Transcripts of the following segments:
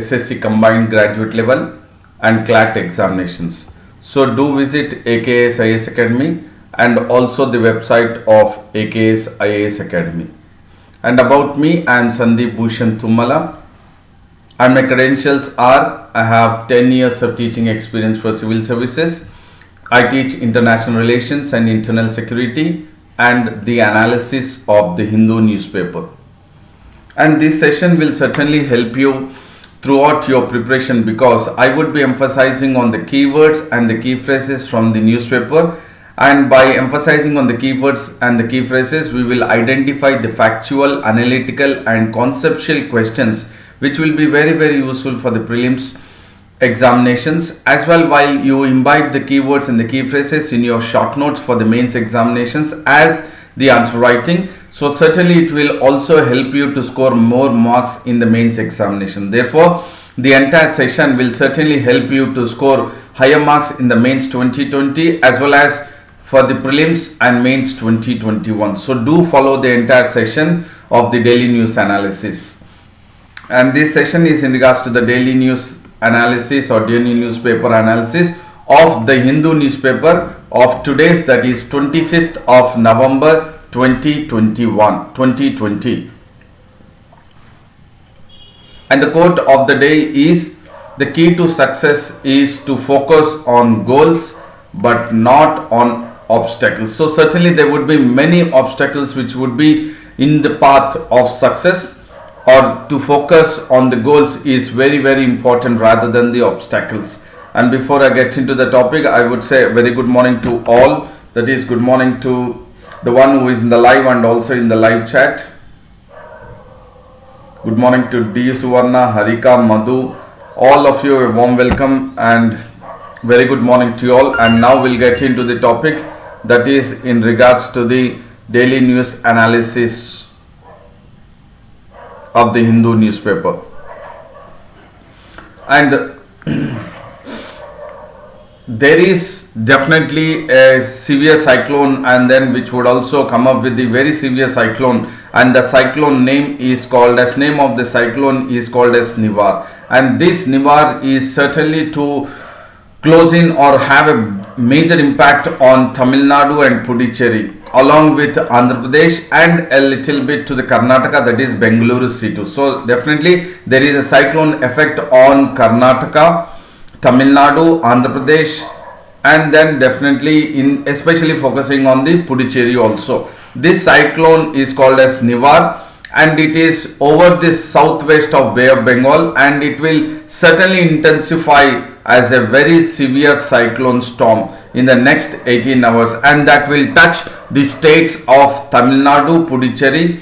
SSC combined graduate level and CLAT examinations. So do visit AKS IAS Academy and also the website of AKS IAS Academy. And about me, I am Sandeep Bhushan and my credentials are: I have 10 years of teaching experience for civil services. I teach international relations and internal security and the analysis of the Hindu newspaper. And this session will certainly help you throughout your preparation, because I would be emphasizing on the keywords and the key phrases from the newspaper, and by emphasizing on the keywords and the key phrases, we will identify the factual, analytical and conceptual questions which will be very useful for the prelims examinations as well, while you imbibe the keywords and the key phrases in your short notes for the mains examinations as the answer writing. So certainly it will also help you to score more marks in the mains examination. Therefore, the entire session will certainly help you to score higher marks in the mains 2020 as well as for the prelims and mains 2021. So do follow the entire session of the daily news analysis. And this session is in regards to the daily news analysis or daily newspaper analysis of the Hindu newspaper of today's, that is 25th of November 2020. And the quote of the day is: the key to success is to focus on goals but not on obstacles. So certainly there would be many obstacles which would be in the path of success, or to focus on the goals is very important rather than the obstacles. And before I get into the topic, I would say a very good morning to all. That is, good morning to the one who is in the live and also in the live chat. Good morning to D. Suvarna, Harika, Madhu, all of you, a warm welcome and very good morning to you all. And now we'll get into the topic, that is in regards to the daily news analysis of the Hindu newspaper. And there is definitely a severe cyclone, and then which would also come up with the very severe cyclone, and the cyclone name of the cyclone is called as Nivar. And this Nivar is certainly to close in or have a major impact on Tamil Nadu and Puducherry along with Andhra Pradesh and a little bit to the Karnataka, that is Bengaluru city. So definitely there is a cyclone effect on Karnataka, Tamil Nadu, Andhra Pradesh, and then definitely especially focusing on the Puducherry also. This cyclone is called as Nivar, and it is over the southwest of Bay of Bengal, and it will certainly intensify as a very severe cyclone storm in the next 18 hours, and that will touch the states of Tamil Nadu, Puducherry,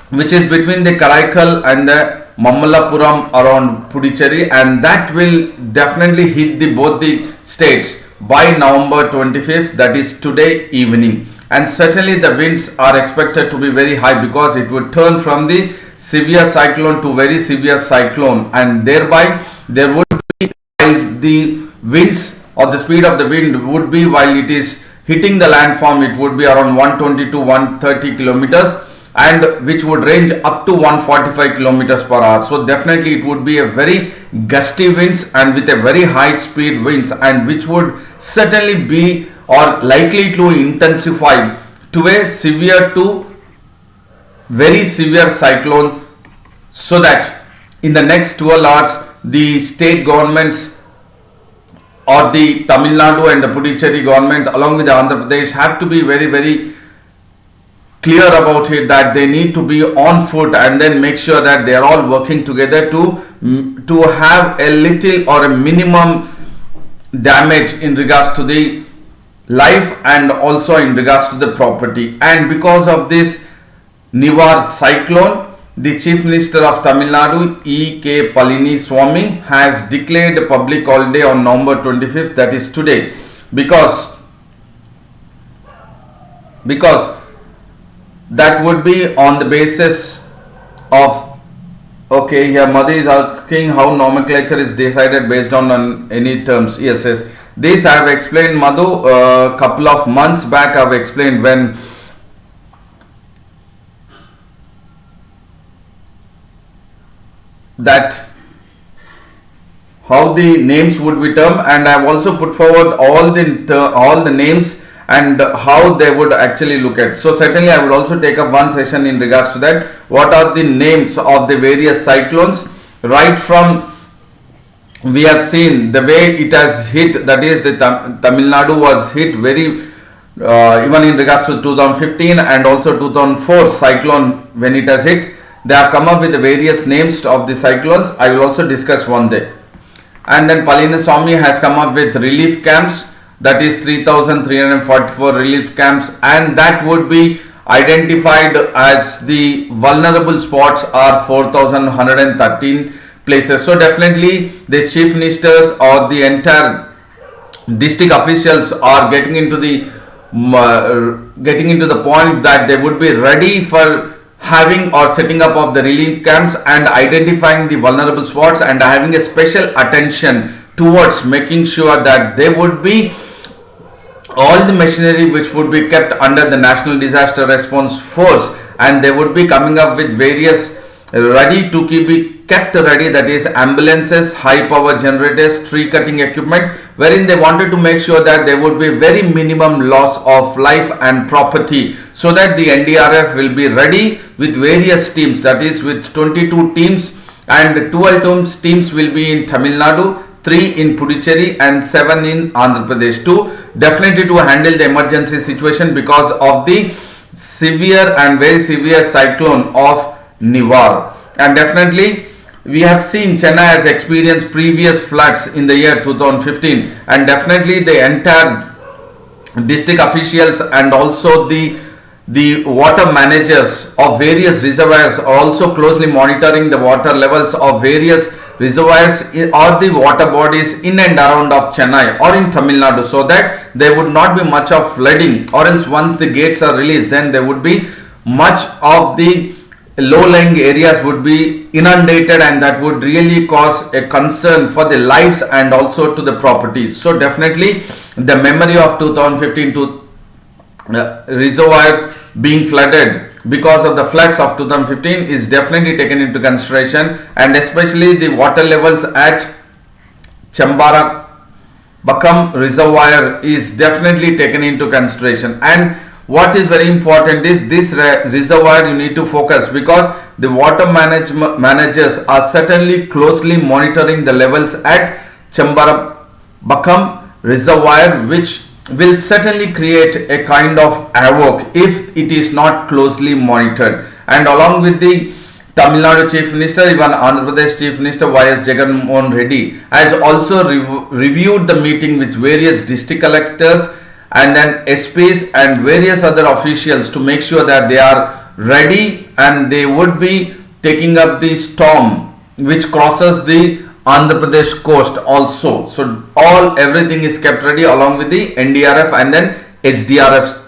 which is between the Karaikal and the Mamallapuram around Puducherry, and that will definitely hit both the states by November 25th, that is today evening. And certainly the winds are expected to be very high, because it would turn from the severe cyclone to very severe cyclone, and thereby there would be, the winds or the speed of the wind would be, while it is hitting the landform, it would be around 120 to 130 kilometers, and which would range up to 145 kilometers per hour. So definitely it would be a very gusty winds and with a very high speed winds, and which would certainly be or likely to intensify to a severe to very severe cyclone, so that in the next 12 hours the state governments or the Tamil Nadu and the Puducherry government along with the Andhra Pradesh have to be very clear about it, that they need to be on foot and then make sure that they are all working together to have a little or a minimum damage in regards to the life and also in regards to the property. And because of this Nivar cyclone, the Chief Minister of Tamil Nadu, E.K. Palaniswamy, has declared a public holiday on November 25th, that is today, because that would be on the basis of, okay, here Madhu is asking how nomenclature is decided based on any terms. Yes. This I have explained, Madhu, a couple of months back. I have explained when that how the names would be termed, and I have also put forward all the names and how they would actually look at. So certainly I would also take up one session in regards to that. What are the names of the various cyclones, right from we have seen the way it has hit, that is the Tamil Nadu was hit very even in regards to 2015 and also 2004 cyclone when it has hit. They have come up with the various names of the cyclones. I will also discuss one day. And then Palaniswamy has come up with relief camps, that is 3,344 relief camps, and that would be identified as the vulnerable spots are 4,113 places. So definitely the chief ministers or the entire district officials are getting into the point that they would be ready for having or setting up of the relief camps and identifying the vulnerable spots and having a special attention towards making sure that there would be all the machinery which would be kept under the National Disaster Response Force, and they would be coming up with various ready to be kept ready, that is ambulances, high power generators, tree cutting equipment, wherein they wanted to make sure that there would be very minimum loss of life and property, so that the NDRF will be ready with various teams, that is with 22 teams, and 12 teams will be in Tamil Nadu, 3 in Puducherry and 7 in Andhra Pradesh, definitely to handle the emergency situation because of the severe and very severe cyclone of Nivar. And definitely we have seen Chennai has experienced previous floods in the year 2015, and definitely the entire district officials and also the water managers of various reservoirs are also closely monitoring the water levels of various reservoirs or the water bodies in and around of Chennai or in Tamil Nadu, so that there would not be much of flooding, or else once the gates are released, then there would be much of the low-lying areas would be inundated, and that would really cause a concern for the lives and also to the properties. So definitely the memory of 2015 to reservoirs being flooded because of the floods of 2015 is definitely taken into consideration, and especially the water levels at Chambara Bakam reservoir is definitely taken into consideration. And what is very important is this reservoir you need to focus, because the water managers are certainly closely monitoring the levels at Chambara Bakam reservoir, which will certainly create a kind of havoc if it is not closely monitored. And along with the Tamil Nadu Chief Minister, even Andhra Pradesh Chief Minister Y.S. Jagannath Reddy has also reviewed the meeting with various district collectors and then SPs and various other officials to make sure that they are ready, and they would be taking up the storm which crosses the Andhra Pradesh coast also. So everything is kept ready along with the NDRF and then HDRF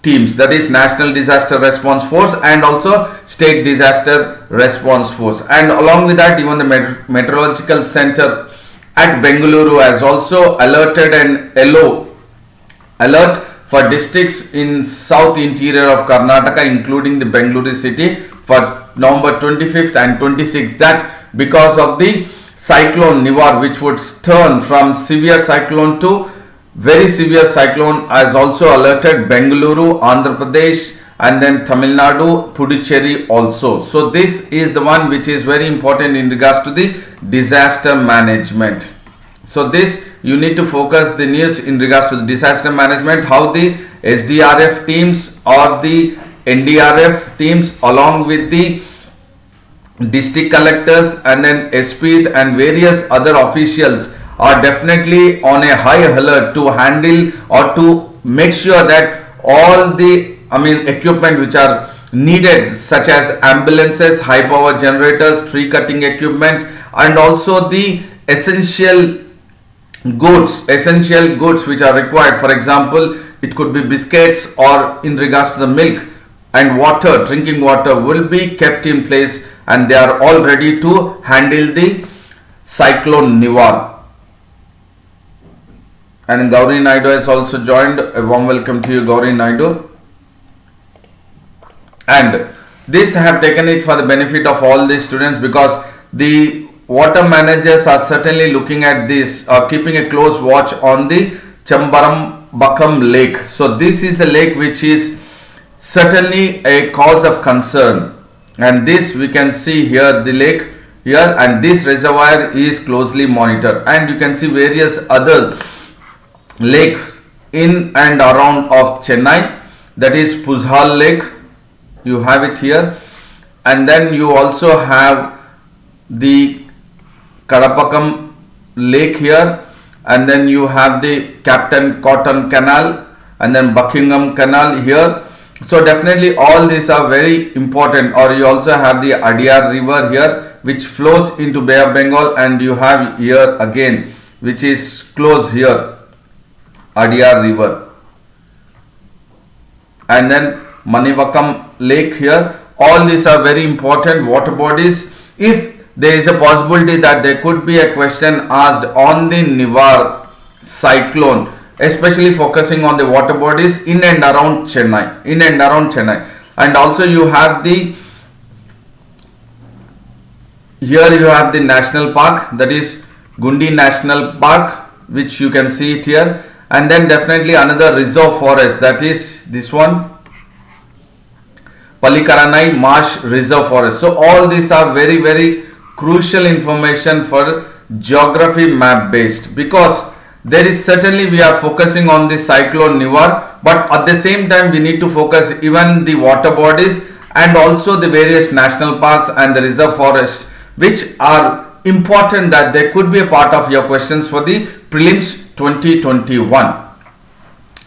teams, that is National Disaster Response Force and also State Disaster Response Force. And along with that, even the Meteorological Center at Bengaluru has also alerted an yellow alert for districts in south interior of Karnataka, including the Bengaluru city, for November 25th and 26th, that because of the cyclone Nivar, which would turn from severe cyclone to very severe cyclone, has also alerted Bengaluru, Andhra Pradesh and then Tamil Nadu, Puducherry also. So this is the one which is very important in regards to the disaster management. So this you need to focus the news in regards to the disaster management, how the SDRF teams or the NDRF teams along with the district collectors and then SPs and various other officials are definitely on a high alert to handle or to make sure that all the equipment which are needed, such as ambulances, high power generators, tree cutting equipments, and also the essential goods which are required. For example, it could be biscuits, or in regards to the milk and water, drinking water, will be kept in place, and they are all ready to handle the cyclone Nivar. And Gauri Naidu has also joined. A warm welcome to you, Gauri Naidu. And this I have taken it for the benefit of all the students, because the water managers are certainly looking at this, keeping a close watch on the Chambarambakam lake. So this is a lake which is certainly a cause of concern, and this we can see here, the lake here, and this reservoir is closely monitored, and you can see various other lakes in and around of Chennai, that is Puzhal lake, you have it here, and then you also have the Kadapakam lake here, and then you have the Captain Cotton Canal, and then Buckingham Canal here. So definitely all these are very important. Or you also have the Adyar river here, which flows into Bay of Bengal, and you have here again which is close here, Adyar river, and then Manivakam lake here. All these are very important water bodies. If there is a possibility that there could be a question asked on the Nivar cyclone, especially focusing on the water bodies in and around Chennai, and also you have the, here you have the national park, that is Gundi National Park, which you can see it here, and then definitely another reserve forest, that is this one, Palikaranai Marsh Reserve Forest. So all these are very, very crucial information for geography map based, because there is certainly we are focusing on the cyclone Nivar, but at the same time we need to focus even the water bodies and also the various national parks and the reserve forests, which are important, that they could be a part of your questions for the prelims 2021.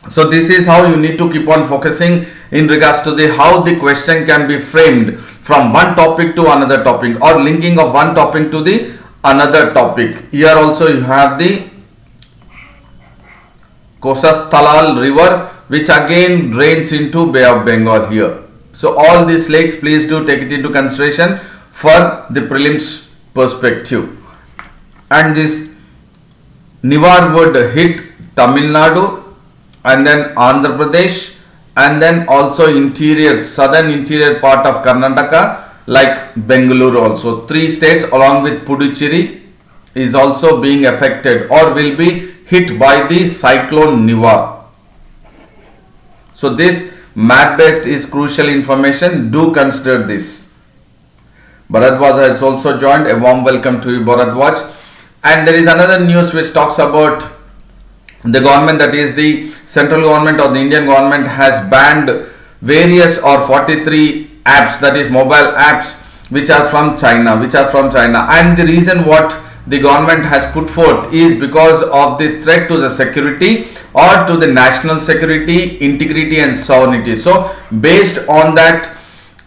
So this is how you need to keep on focusing in regards to the how the question can be framed from one topic to another topic, or linking of one topic to the another topic. Here also you have the Kosastalal river, which again drains into Bay of Bengal here. So all these lakes, please do take it into consideration for the prelims perspective. And this Nivar would hit Tamil Nadu, and then Andhra Pradesh, and then also interior, southern interior part of Karnataka, like Bengaluru also. 3 states along with Puducherry is also being affected or will be hit by the cyclone Nivar. So this map based is crucial information. Do consider this. Bharadwaj has also joined. A warm welcome to you, Bharadwaj. And there is another news which talks about the government, that is the central government or the Indian government, has banned various or 43 apps, that is mobile apps, which are from China, and the reason what the government has put forth is because of the threat to the security or to the national security, integrity and sovereignty. So based on that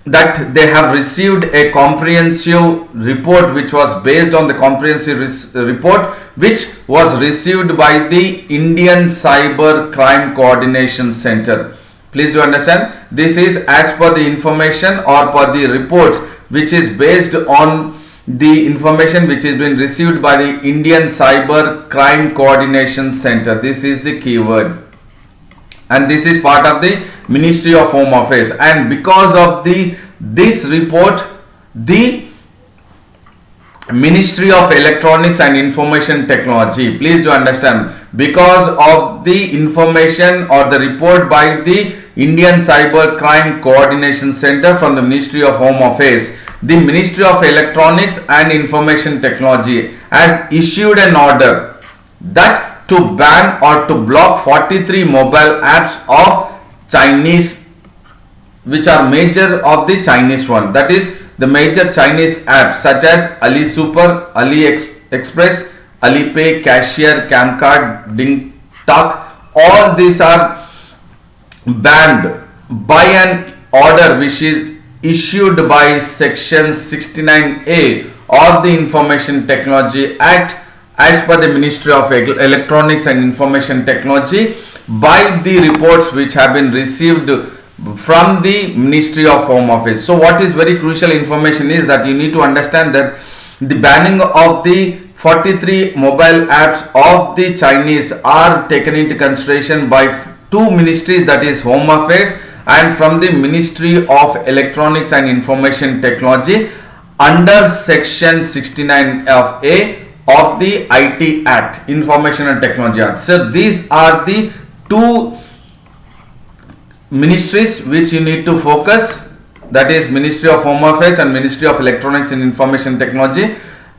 they have received a comprehensive report, which was based on the comprehensive report which was received by the Indian Cyber Crime Coordination Center. Please do understand, this is as per the information or per the reports which is based on the information which has been received by the Indian Cyber Crime Coordination Center. This is the keyword, and this is part of the Ministry of Home Affairs. And because of this report, the Ministry of Electronics and Information Technology, please do understand, because of the information or the report by the Indian Cyber Crime Coordination Center from the Ministry of Home Affairs, the Ministry of Electronics and Information Technology has issued an order that to ban or to block 43 mobile apps of Chinese, which are major of the Chinese one, that is the major Chinese apps such as Ali Super, Ali Express, Alipay, Cashier, Camcard, Ding Tak. All these are banned by an order which is issued by Section 69A of the Information Technology Act as per the Ministry of Electronics and Information Technology, by the reports which have been received from the Ministry of Home Affairs. So what is very crucial information is that you need to understand that the banning of the 43 mobile apps of the Chinese are taken into consideration by 2 ministries, that is Home Affairs and from the Ministry of Electronics and Information Technology, under section 69 of A of the IT Act, Information and Technology Act. So these are the two ministries which you need to focus, that is Ministry of Home Affairs and Ministry of Electronics and Information Technology,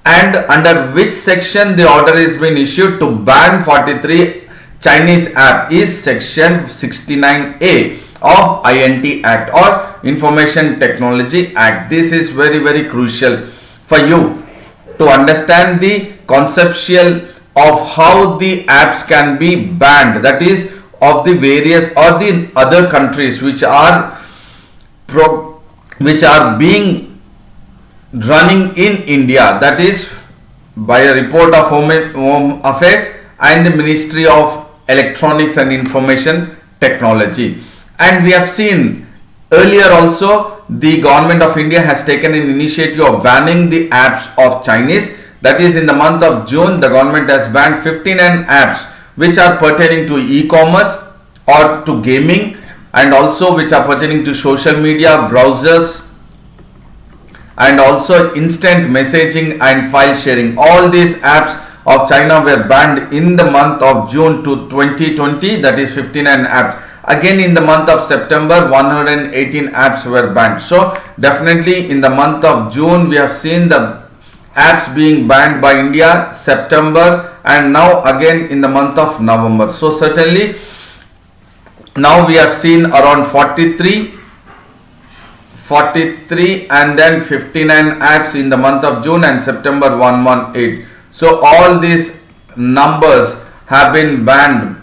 and under which section the order is being issued to ban 43 Chinese app is section 69A of INT Act or Information Technology Act. This is very crucial for you to understand the conceptual of how the apps can be banned, that is of the various or the other countries which are being running in India, that is by a report of Home Affairs and the Ministry of Electronics and Information Technology. And we have seen earlier also the government of India has taken an initiative of banning the apps of Chinese. That is, in the month of June, the government has banned 59 apps which are pertaining to e-commerce or to gaming, and also which are pertaining to social media, browsers, and also instant messaging and file sharing. All these apps of China were banned in the month of June to 2020, that is 59 apps. Again in the month of September, 118 apps were banned. So definitely in the month of June we have seen the apps being banned by India, September, and now again in the month of November. So certainly now we have seen around 43 and then 59 apps in the month of June and September 118. So all these numbers have been banned.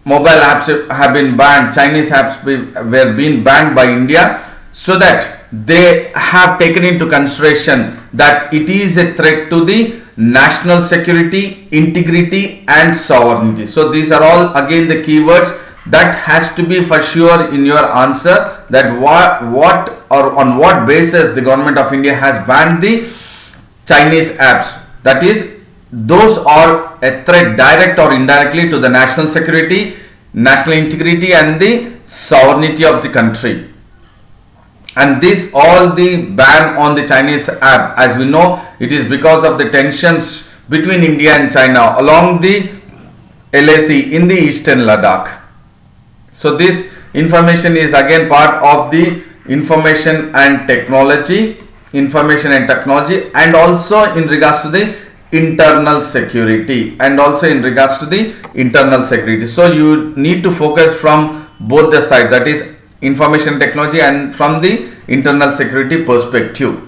Mobile apps have been banned, Chinese apps were being banned by India, so that they have taken into consideration that it is a threat to the national security, integrity and sovereignty. So these are all again the keywords that has to be for sure in your answer, that what or on what basis the government of India has banned the Chinese apps. That is, those are a threat direct or indirectly to the national security, national integrity and the sovereignty of the country. And this all the ban on the Chinese app, as we know, it is because of the tensions between India and China along the LAC in the eastern Ladakh. So this information is again part of the information and technology and also in regards to the internal security So you need to focus from both the sides, that is information technology and from the internal security perspective.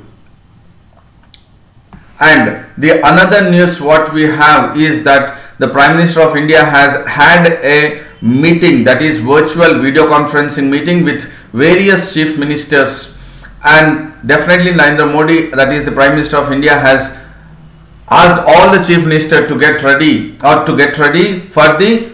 And the another news what we have is that the Prime Minister of India has had a meeting, that is virtual video conferencing meeting with various chief ministers, and definitely Narendra Modi, that is the Prime Minister of India, has asked all the chief ministers to get ready for the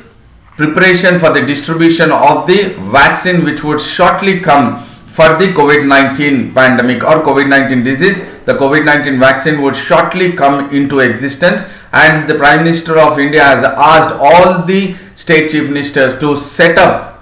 preparation for the distribution of the vaccine which would shortly come for the COVID-19 pandemic or COVID-19 disease. The COVID-19 vaccine would shortly come into existence, and the Prime Minister of India has asked all the state chief ministers to set up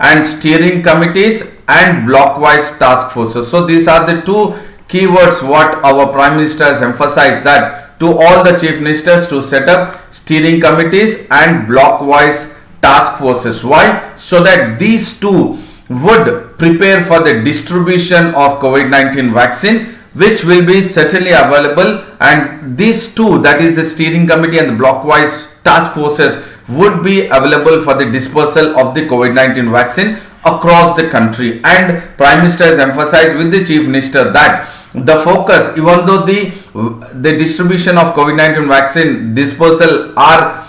and steering committees and block-wise task forces. So these are the two keywords what our Prime Minister has emphasized, that to all the chief ministers to set up steering committees and block-wise task forces. Why? So that these two would prepare for the distribution of COVID-19 vaccine, which will be certainly available, and these two, that is the steering committee and the block-wise task forces, would be available for the dispersal of the COVID-19 vaccine across the country. And Prime Minister has emphasized with the Chief Minister that the focus, even though the distribution of COVID-19 vaccine dispersal are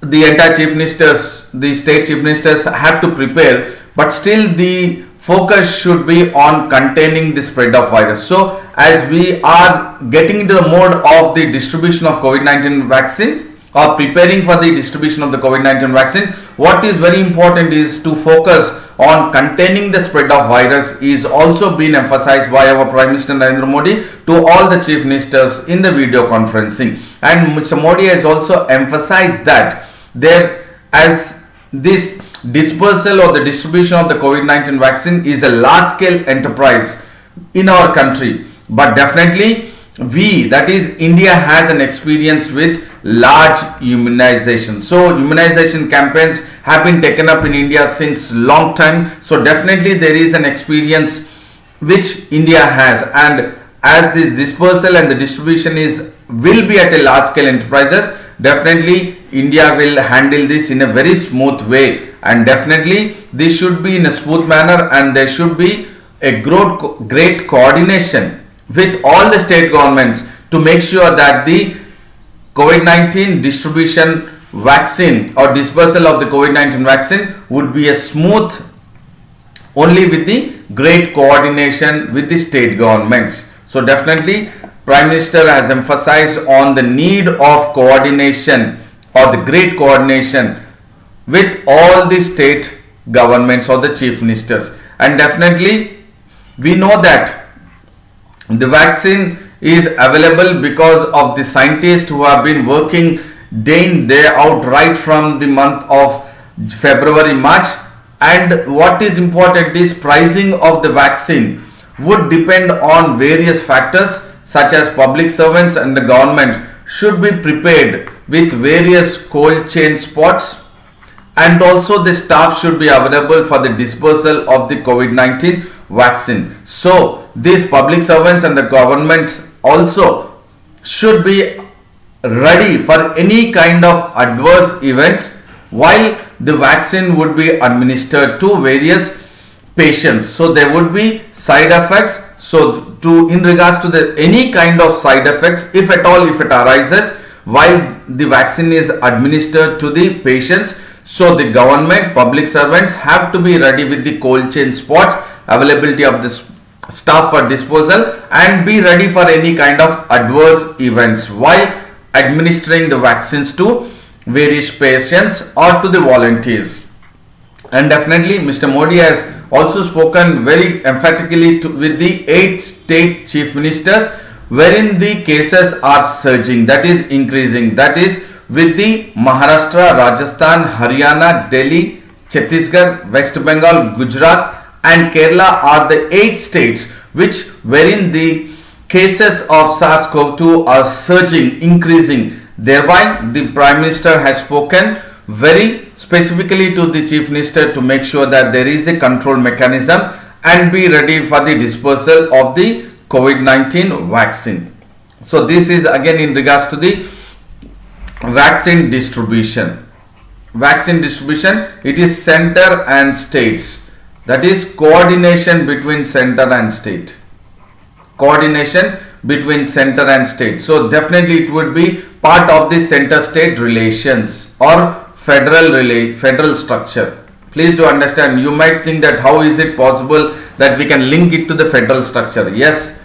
the entire chief ministers, the state chief ministers have to prepare, but still the focus should be on containing the spread of virus. So as we are getting into the mode of the distribution of COVID-19 vaccine or preparing for the distribution of the COVID-19 vaccine, what is very important is to focus on containing the spread of virus is also been emphasized by our Prime Minister Narendra Modi to all the chief ministers in the video conferencing. And Mr. Modi has also emphasized that there, as this dispersal or the distribution of the COVID-19 vaccine is a large scale enterprise in our country. But definitely we, that is India, has an experience with large immunization. So immunization campaigns have been taken up in India since long time. So definitely there is an experience which India has, and as this dispersal and the distribution is will be at a large scale enterprises, definitely India will handle this in a very smooth way, and definitely this should be in a smooth manner, and there should be a great coordination with all the state governments to make sure that the COVID-19 distribution vaccine or dispersal of the COVID-19 vaccine would be a smooth, only with the great coordination with the state governments. So definitely Prime Minister has emphasized on the need of coordination or the great coordination with all the state governments or the chief ministers. And definitely we know that the vaccine is available because of the scientists who have been working day in day out right from the month of February, March. And what is important is pricing of the vaccine would depend on various factors, such as public servants and the government should be prepared with various cold chain spots, and also the staff should be available for the dispersal of the COVID-19 vaccine. So these public servants and the governments also should be ready for any kind of adverse events while the vaccine would be administered to various patients. So there would be side effects. So in regards to the any kind of side effects, if at all, if it arises while the vaccine is administered to the patients, so the government, public servants have to be ready with the cold chain spots, availability of the staff for disposal, and be ready for any kind of adverse events while administering the vaccines to various patients or to the volunteers. And definitely Mr. Modi has also spoken very emphatically with the 8 state chief ministers, wherein the cases are surging, that is increasing, that is with the Maharashtra, Rajasthan, Haryana, Delhi, Chhattisgarh, West Bengal, Gujarat and Kerala are the 8 states wherein the cases of SARS-CoV-2 are surging, increasing. Thereby the Prime Minister has spoken very specifically to the Chief Minister to make sure that there is a control mechanism and be ready for the dispersal of the COVID-19 vaccine. So this is again in regards to the vaccine distribution. Vaccine distribution, it is center and states, that is coordination between center and state. Coordination between center and state. So definitely it would be part of the center state relations or federal structure. Please do understand, you might think that how is it possible that we can link it to the federal structure. Yes,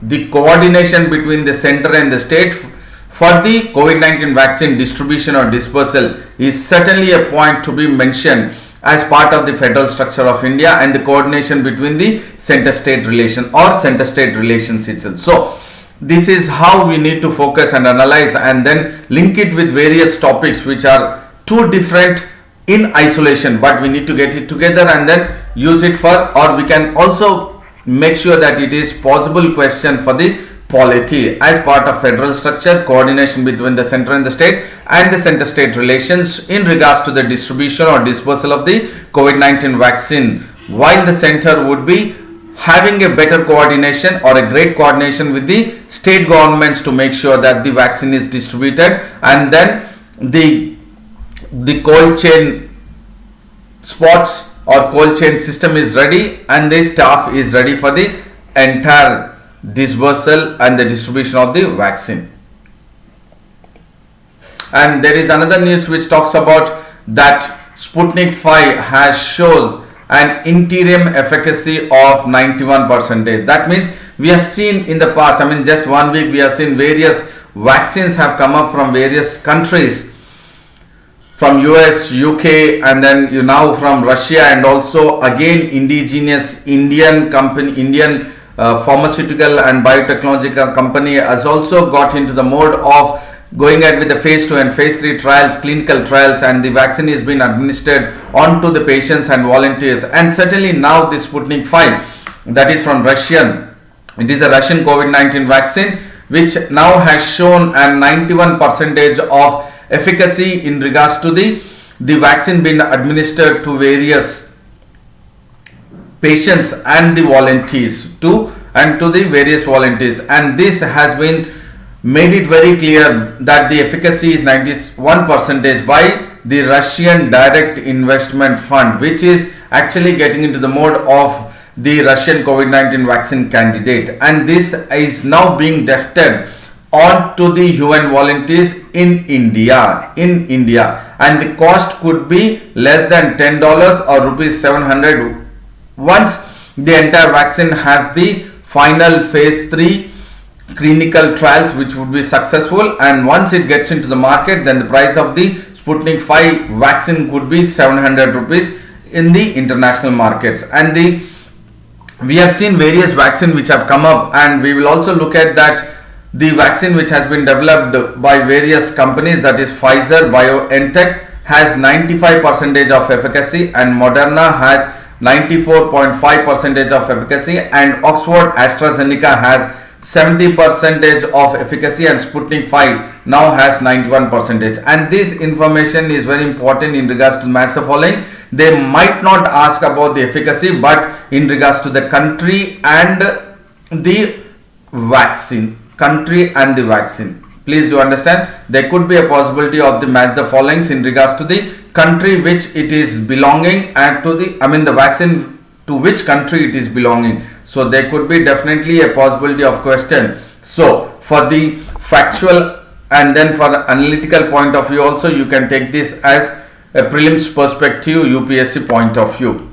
the coordination between the center and the state for the COVID-19 vaccine distribution or dispersal is certainly a point to be mentioned as part of the federal structure of India, and the coordination between the center-state relation or center-state relations itself. So this is how we need to focus and analyze and then link it with various topics which are too different in isolation, but we need to get it together and then use it for, or we can also make sure that it is possible question for the polity as part of federal structure, coordination between the center and the state, and the center state relations in regards to the distribution or dispersal of the COVID-19 vaccine, while the center would be having a better coordination or a great coordination with the state governments to make sure that the vaccine is distributed, and then the cold chain spots or cold chain system is ready and the staff is ready for the entire dispersal and the distribution of the vaccine. And there is another news which talks about that Sputnik 5 has shown an interim efficacy of 91%. That means we have seen in the past, just 1 week we have seen various vaccines have come up from various countries, from US, UK, and then now from Russia, and also again indigenous Indian company, Indian pharmaceutical and biotechnological company has also got into the mode of going ahead with the phase 2 and phase 3 trials, clinical trials, and the vaccine is being administered onto the patients and volunteers. And certainly now the Sputnik 5 that is from Russian. It is a Russian COVID-19 vaccine which now has shown a 91% of efficacy in regards to the vaccine being administered to various patients and the volunteers to the various volunteers, and this has been made it very clear that the efficacy is 91% by the Russian Direct Investment Fund, which is actually getting into the mode of the Russian COVID-19 vaccine candidate, and this is now being tested on to the UN volunteers in India, and the cost could be less than $10 or rupees 700 once the entire vaccine has the final phase 3 clinical trials which would be successful, and once it gets into the market, then the price of the Sputnik 5 vaccine could be 700 rupees in the international markets. And we have seen various vaccines which have come up, and we will also look at that the vaccine which has been developed by various companies, that is Pfizer BioNTech, has 95% of efficacy, and Moderna has 94.5% of efficacy, and Oxford AstraZeneca has 70% of efficacy, and Sputnik 5 now has 91%. And this information is very important in regards to master following. They might not ask about the efficacy, but in regards to the country and the vaccine. Please do understand, there could be a possibility of the match the followings in regards to the country which it is belonging, and to the vaccine to which country it is belonging. So there could be definitely a possibility of question. So for the factual and then for the analytical point of view also, you can take this as a prelims perspective UPSC point of view.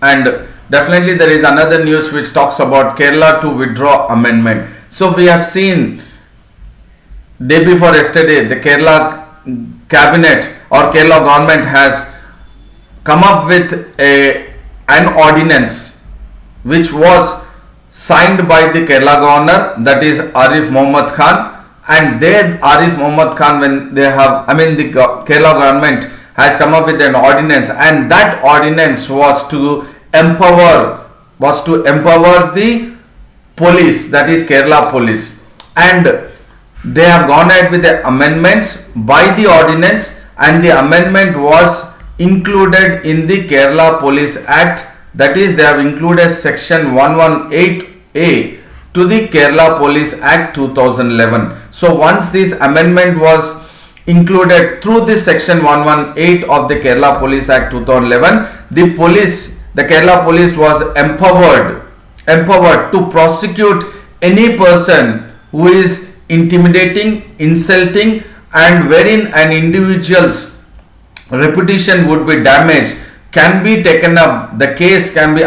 And definitely there is another news which talks about Kerala to withdraw amendment. So we have seen day before yesterday the Kerala cabinet or Kerala government has come up with an ordinance which was signed by the Kerala governor, that is Arif Mohammad Khan. And there Arif Mohammad Khan, when they have, the Kerala government has come up with an ordinance, and that ordinance was to empower the police, that is Kerala police, and they have gone ahead with the amendments by the ordinance, and the amendment was included in the Kerala Police Act, that is they have included section 118A to the Kerala Police Act 2011. So once this amendment was included through this section 118 of the Kerala Police Act 2011, the Kerala police was empowered to prosecute any person who is intimidating, insulting, and wherein an individual's reputation would be damaged, can be taken up. The case can be,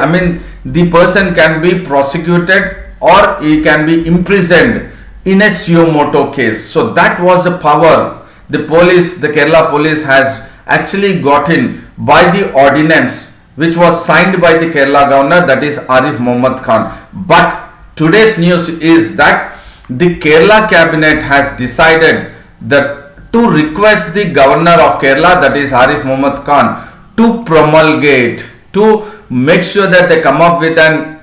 the person can be prosecuted or he can be imprisoned in a suo motu case. So that was a power the Kerala police has actually gotten by the ordinance which was signed by the Kerala governor, that is Arif Mohammad Khan. But today's news is that the Kerala cabinet has decided that to request the governor of Kerala, that is Arif Mohammad Khan, to promulgate, to make sure that they come up with an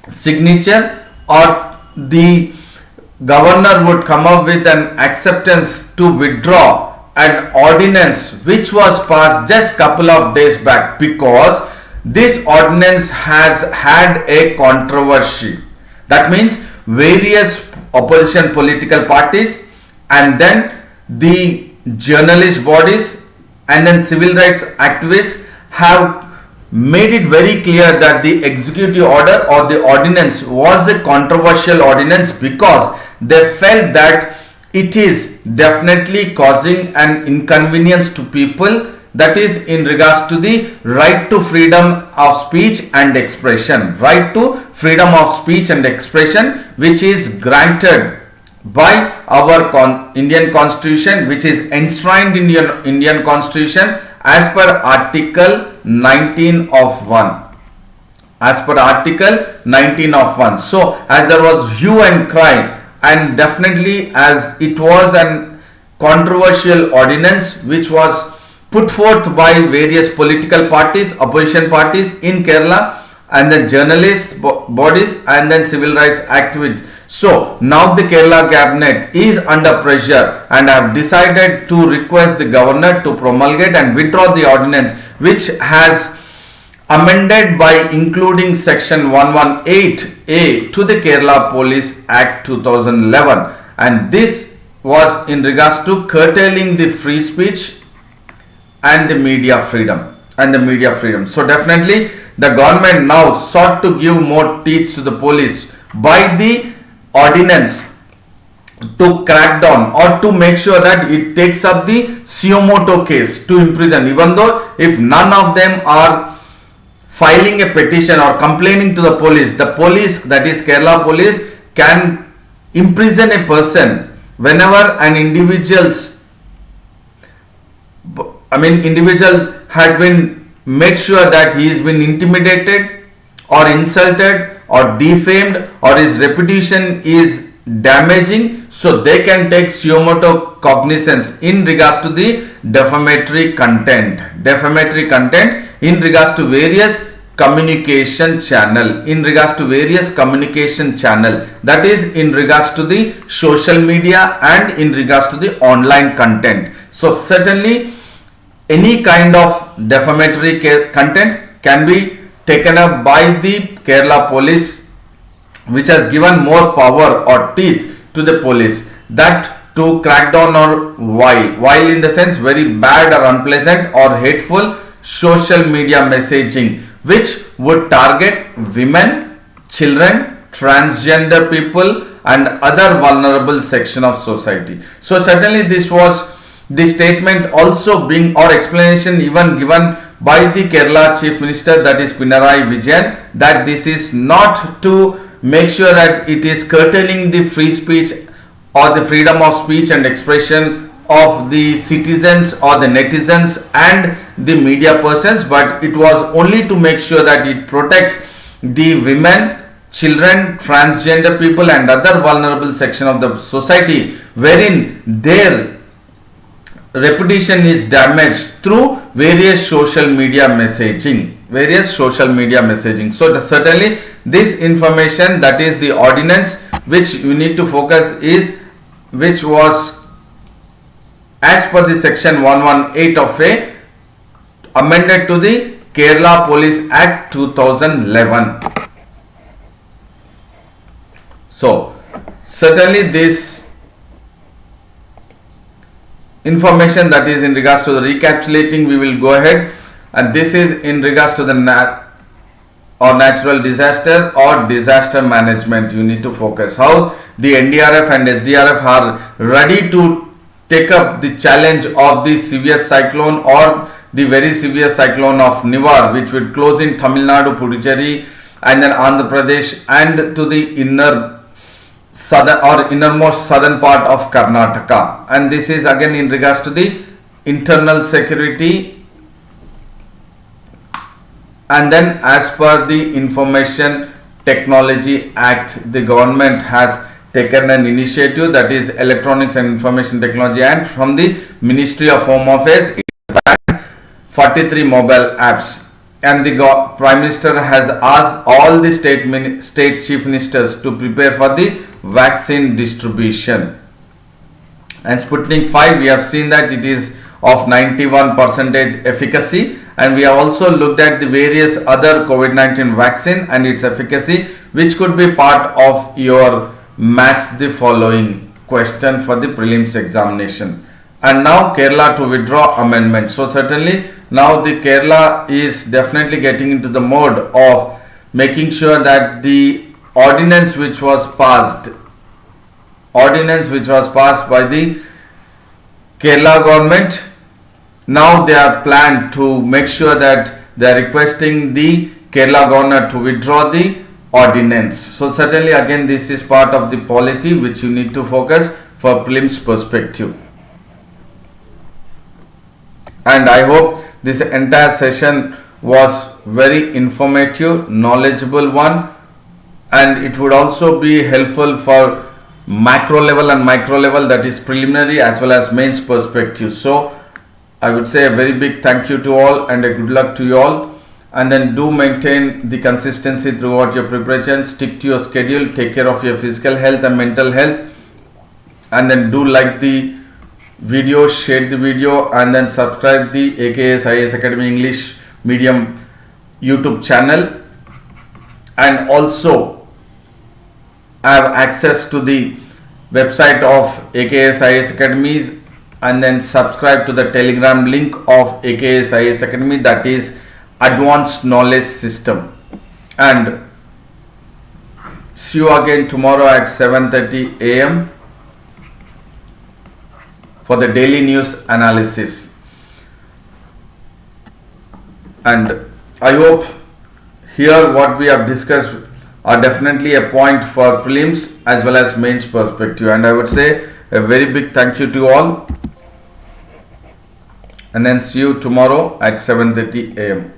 signature, or the governor would come up with an acceptance to withdraw an ordinance which was passed just couple of days back, because this ordinance has had a controversy. That means various opposition political parties, and then the journalist bodies, and then civil rights activists have made it very clear that the executive order or the ordinance was a controversial ordinance, because they felt that it is definitely causing an inconvenience to people, that is in regards to the right to freedom of speech and expression, which is granted by our Indian Constitution, which is enshrined in Indian Constitution as per Article 19 of 1. So as there was hue and cry, and definitely as it was an controversial ordinance which was put forth by various political parties, opposition parties in Kerala, and then journalists bodies, and then civil rights activists. So now the Kerala cabinet is under pressure and have decided to request the governor to promulgate and withdraw the ordinance, which has amended by including section 118A to the Kerala Police Act 2011, and this was in regards to curtailing the free speech and the media freedom So definitely the government now sought to give more teeth to the police by the ordinance to crack down or to make sure that it takes up the Suomoto case to imprison, even though if none of them are filing a petition or complaining to the police, that is Kerala police, can imprison a person whenever an individual has been made sure that he has been intimidated or insulted or defamed or his reputation is damaging, so they can take Suomoto cognizance in regards to the defamatory content in regards to various communication channel, that is in regards to the social media and in regards to the online content. So certainly any kind of defamatory content can be taken up by the Kerala police, which has given more power or teeth to the police, that to crack down or while in the sense very bad or unpleasant or hateful social media messaging which would target women, children, transgender people and other vulnerable section of society. So certainly this was the statement also being or explanation even given by the Kerala Chief Minister, that is Pinarayi Vijayan, that this is not to make sure that it is curtailing the free speech or the freedom of speech and expression of the citizens or the netizens and the media persons, but it was only to make sure that it protects the women, children, transgender people and other vulnerable section of the society wherein their reputation is damaged through various social media messaging. So certainly this information, that is the ordinance which you need to focus is, which was as per the section 118 of A amended to the Kerala Police Act 2011. So certainly this information, that is in regards to the recapitulating, we will go ahead, and this is in regards to the natural disaster or disaster management. You need to focus how the NDRF and SDRF are ready to take up the challenge of the severe cyclone or the very severe cyclone of Nivar, which would close in Tamil Nadu, Puducherry and then Andhra Pradesh and to the innermost southern part of Karnataka. And this is again in regards to the internal security, and then as per the Information Technology Act, the government has taken an initiative, that is Electronics and Information Technology Act, from the Ministry of Home Affairs. 43 mobile apps, and the Prime Minister has asked all the state chief ministers to prepare for the vaccine distribution. And Sputnik 5, we have seen that it is of 91% efficacy, and we have also looked at the various other COVID-19 vaccine and its efficacy, which could be part of your match the following question for the prelims examination. And now Kerala to withdraw amendment. So certainly now the Kerala is definitely getting into the mode of making sure that the ordinance which was passed by the Kerala government, now they are planned to make sure that they are requesting the Kerala governor to withdraw the ordinance. So certainly again this is part of the polity which you need to focus for prelims perspective. And I hope this entire session was very informative, knowledgeable one, and it would also be helpful for macro level and micro level, that is preliminary as well as mains perspective. So I would say a very big thank you to all and a good luck to you all. And then do maintain the consistency throughout your preparation. Stick to your schedule. Take care of your physical health and mental health. And then do like the video, share the video, and then subscribe the AKS IAS Academy English Medium YouTube channel. And also have access to the website of AKS IAS Academy, and then subscribe to the Telegram link of AKS IAS Academy, that is Advanced Knowledge System. And see you again tomorrow at 7:30 a.m. for the daily news analysis. And I hope here what we have discussed are definitely a point for prelims as well as mains perspective. And I would say a very big thank you to all. And then see you tomorrow at 7:30 a.m.